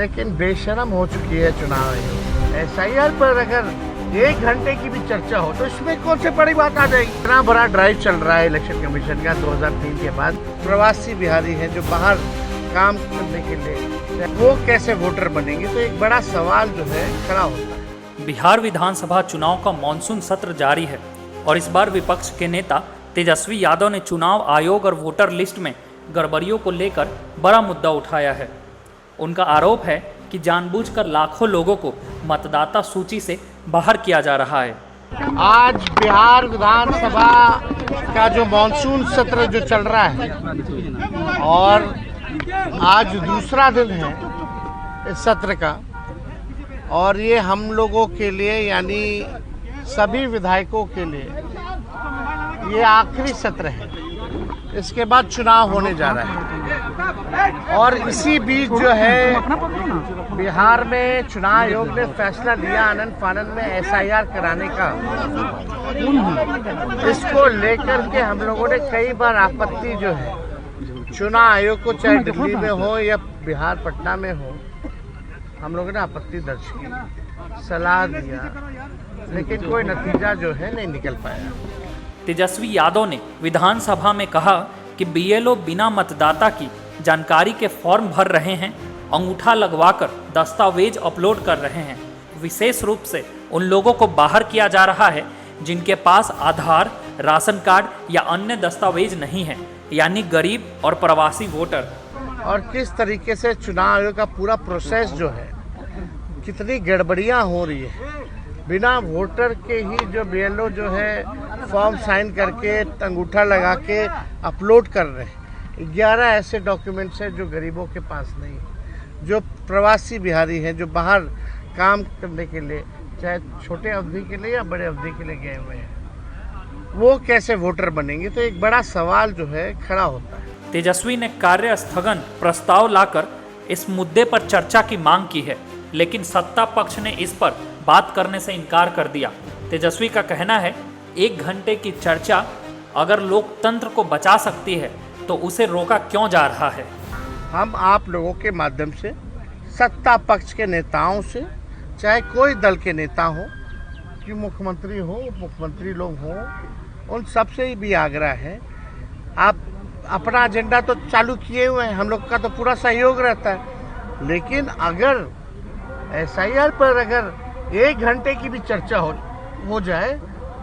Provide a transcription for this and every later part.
लेकिन बेशरम हो चुकी है चुनाव आयोग। एसआईआर पर अगर 1 घंटे की भी चर्चा हो तो इसमें कौन सी बड़ी बात आ जाएगी। इतना बड़ा ड्राइव चल रहा है इलेक्शन कमीशन का 2003 के बाद। प्रवासी बिहारी हैं जो बाहर काम करने के लिए, वो कैसे वोटर बनेंगे, तो एक बड़ा सवाल जो है खड़ा होता है। बिहार विधानसभा चुनाव का मॉनसून सत्र जारी है और इस बार विपक्ष के नेता तेजस्वी यादव ने चुनाव आयोग और वोटर लिस्ट में गड़बड़ियों को लेकर बड़ा मुद्दा उठाया है। उनका आरोप है कि जानबूझकर लाखों लोगों को मतदाता सूची से बाहर किया जा रहा है। आज बिहार विधानसभा का जो मॉनसून सत्र जो चल रहा है और आज दूसरा दिन है इस सत्र का, और ये हम लोगों के लिए यानी सभी विधायकों के लिए ये आखिरी सत्र है। इसके बाद चुनाव होने जा रहा है और इसी बीच जो है बिहार में चुनाव आयोग ने फैसला लिया आनन फानन में एसआईआर कराने का। इसको लेकर के हम लोगों ने कई बार आपत्ति जो है चुनाव आयोग को, चाहे दिल्ली में हो या बिहार पटना में हो, हम लोगों ने आपत्ति दर्ज की, सलाह दिया, लेकिन कोई नतीजा जो है नहीं निकल पाया। तेजस्वी यादव ने विधानसभा में कहा कि बीएलओ बिना मतदाता की जानकारी के फॉर्म भर रहे हैं, अंगूठा लगवाकर दस्तावेज अपलोड कर रहे हैं। विशेष रूप से उन लोगों को बाहर किया जा रहा है जिनके पास आधार, राशन कार्ड या अन्य दस्तावेज नहीं है, यानी गरीब और प्रवासी वोटर। और किस तरीके से चुनाव आयोग का पूरा प्रोसेस जो है, कितनी गड़बड़ियां हो रही है। बिना वोटर के ही जो बीएलओ जो है फॉर्म साइन करके अंगूठा लगा के अपलोड कर रहे हैं। 11 ऐसे डॉक्यूमेंट्स हैं जो गरीबों के पास नहीं है, जो प्रवासी बिहारी हैं, जो बाहर काम करने के लिए, चाहे छोटे अवधि के लिए या बड़े अवधि के लिए गए हुए हैं, वो कैसे वोटर बनेंगे, तो एक बड़ा सवाल जो है खड़ा होता है। तेजस्वी ने कार्य स्थगन प्रस्ताव लाकर इस मुद्दे पर चर्चा की मांग की है, लेकिन सत्ता पक्ष ने इस पर बात करने से इनकार कर दिया। तेजस्वी का कहना है 1 घंटे की चर्चा अगर लोकतंत्र को बचा सकती है तो उसे रोका क्यों जा रहा है। हम आप लोगों के माध्यम से सत्ता पक्ष के नेताओं से, चाहे कोई दल के नेता हो, कि मुख्यमंत्री हो, उप मुख्यमंत्री लोग हों, उन सबसे ही भी आग्रह है, आप अपना एजेंडा तो चालू किए हुए हैं, हम लोग का तो पूरा सहयोग रहता है, लेकिन अगर एसआईआर पर अगर 1 घंटे की भी चर्चा हो जाए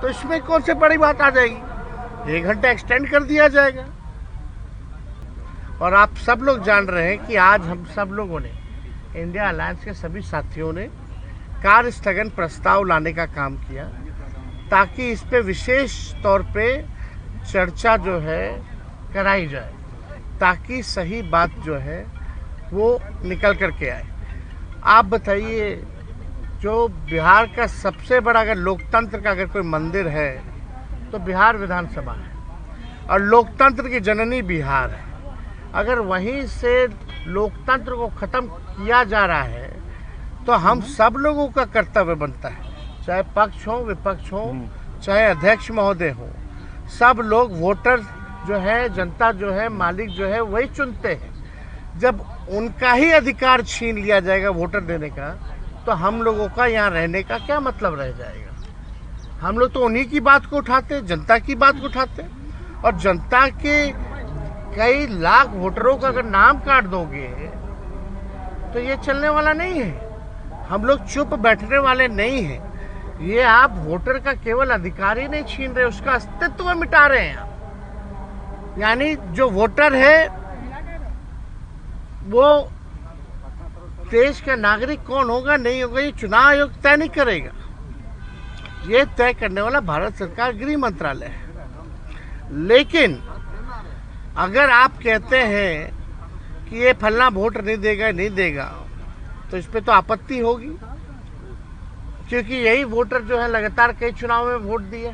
तो इसमें कौन सी बड़ी बात आ जाएगी। 1 घंटा एक्सटेंड कर दिया जाएगा। और आप सब लोग जान रहे हैं कि आज हम सब लोगों ने, इंडिया अलायंस के सभी साथियों ने कार्य स्थगन प्रस्ताव लाने का काम किया, ताकि इस पे विशेष तौर पे चर्चा जो है कराई जाए, ताकि सही बात जो है वो निकल करके आए। आप बताइए, जो बिहार का सबसे बड़ा अगर लोकतंत्र का अगर कोई मंदिर है तो बिहार विधानसभा है, और लोकतंत्र की जननी बिहार है। अगर वहीं से लोकतंत्र को ख़त्म किया जा रहा है तो हम सब लोगों का कर्तव्य बनता है, चाहे पक्ष हो, विपक्ष हो, चाहे अध्यक्ष महोदय हो, सब लोग वोटर जो है, जनता जो है, मालिक जो है, वही चुनते हैं। जब उनका ही अधिकार छीन लिया जाएगा वोटर देने का, तो हम लोगों का यहाँ रहने का क्या मतलब रह जाएगा। हम लोग तो उन्हीं की बात को उठाते, जनता की बात को उठाते, और जनता के कई लाख वोटरों का अगर नाम काट दोगे तो ये चलने वाला नहीं है। हम लोग चुप बैठने वाले नहीं हैं। ये आप वोटर का केवल अधिकार ही नहीं छीन रहे, उसका अस्तित्व मिटा रहे हैं आप। यानी जो वोटर है वो देश का नागरिक कौन होगा, नहीं होगा, ये चुनाव आयोग तय नहीं करेगा। ये तय करने वाला भारत सरकार, गृह मंत्रालय है। लेकिन अगर आप कहते हैं कि ये फलना वोट नहीं देगा, तो इस पे तो आपत्ति होगी, क्योंकि यही वोटर जो है लगातार कई चुनाव में वोट दिए।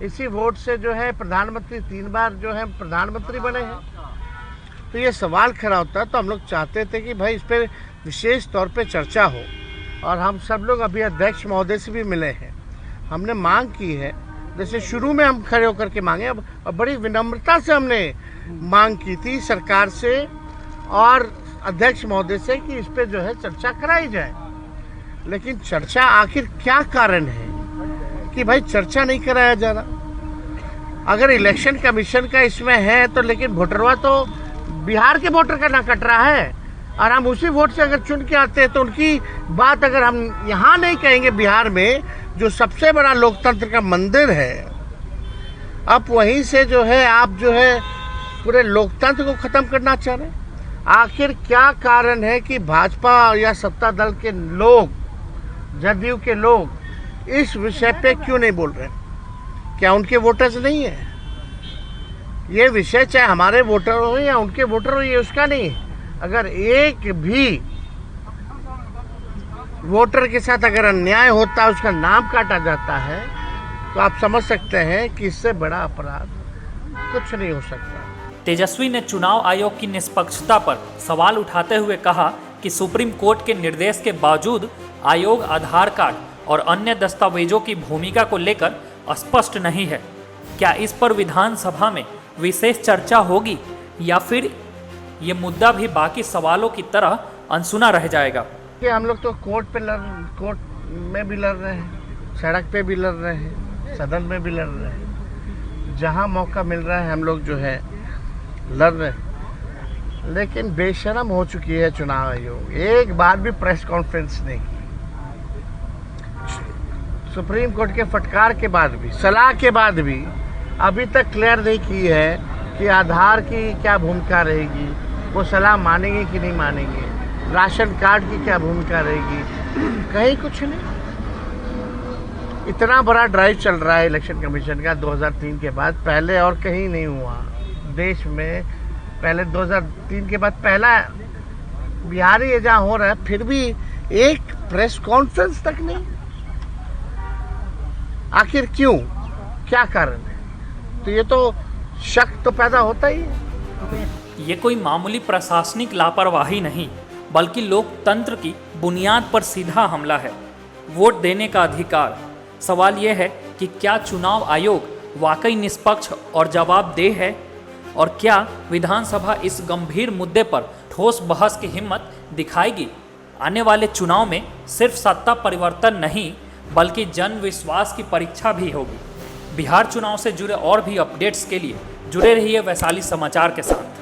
इसी वोट से जो है प्रधानमंत्री 3 बार जो है प्रधानमंत्री बने हैं। तो ये सवाल खड़ा होता है। तो हम लोग चाहते थे कि भाई इस पर विशेष तौर पे चर्चा हो, और हम सब लोग अभी अध्यक्ष महोदय से भी मिले हैं। हमने मांग की है, जैसे शुरू में हम खड़े होकर के मांगे, अब बड़ी विनम्रता से हमने मांग की थी सरकार से और अध्यक्ष महोदय से कि इस पे जो है चर्चा कराई जाए, लेकिन चर्चा आखिर क्या कारण है कि भाई चर्चा नहीं कराया जा रहा? अगर इलेक्शन कमीशन का इसमें है तो, लेकिन वोटरवा तो बिहार के वोटर का ना कट रहा है, और हम उसी वोट से अगर चुन के आते हैं तो उनकी बात अगर हम यहाँ नहीं कहेंगे, बिहार में जो सबसे बड़ा लोकतंत्र का मंदिर है, अब वहीं से जो है आप जो है पूरे लोकतंत्र को खत्म करना चाह रहे हैं। आखिर क्या कारण है कि भाजपा या सत्ता दल के लोग, जदयू के लोग इस विषय पे क्यों नहीं बोल रहे? क्या उनके वोटर्स नहीं है? ये विषय चाहे हमारे वोटर हो या उनके वोटर हो, ये उसका नहीं है। अगर एक भी वोटर के साथ अगर अन्याय होता है, उसका नाम काटा जाता है, तो आप समझ सकते हैं कि इससे बड़ा अपराध कुछ नहीं हो सकता। तेजस्वी ने चुनाव आयोग की निष्पक्षता पर सवाल उठाते हुए कहा कि सुप्रीम कोर्ट के निर्देश के बावजूद आयोग आधार कार्ड और अन्य दस्तावेजों की भूमिका को लेकर स्पष्ट नहीं है। क्या इस पर विधानसभा में विशेष चर्चा होगी या फिर ये मुद्दा भी बाकी सवालों की तरह अनसुना रह जाएगा? कि हम लोग तो कोर्ट में भी लड़ रहे हैं, सड़क पे भी लड़ रहे हैं, सदन में भी लड़ रहे हैं, जहां मौका मिल रहा है हम लोग जो है लड़ रहे हैं। लेकिन बेशरम हो चुकी है चुनाव आयोग, एक बार भी प्रेस कॉन्फ्रेंस नहीं की। सुप्रीम कोर्ट के फटकार के बाद भी, सलाह के बाद भी अभी तक क्लियर नहीं की है कि आधार की क्या भूमिका रहेगी, वो सलाह मानेंगे कि नहीं मानेंगे, राशन कार्ड की क्या भूमिका रहेगी, कहीं कुछ नहीं। इतना बड़ा ड्राइव चल रहा है इलेक्शन कमीशन का 2003 के बाद, पहले और कहीं नहीं हुआ देश में। पहले 2003 के बाद पहला बिहार ही जहाँ हो रहा है, फिर भी एक प्रेस कॉन्फ्रेंस तक नहीं। आखिर क्यों, क्या कारण है? तो ये तो शक तो पैदा होता ही है। ये कोई मामूली प्रशासनिक लापरवाही नहीं, बल्कि लोकतंत्र की बुनियाद पर सीधा हमला है। वोट देने का अधिकार। सवाल यह है कि क्या चुनाव आयोग वाकई निष्पक्ष और जवाबदेह है, और क्या विधानसभा इस गंभीर मुद्दे पर ठोस बहस की हिम्मत दिखाएगी? आने वाले चुनाव में सिर्फ सत्ता परिवर्तन नहीं, बल्कि जन विश्वास की परीक्षा भी होगी। बिहार चुनाव से जुड़े और भी अपडेट्स के लिए जुड़े रहिए वैशाली समाचार के साथ।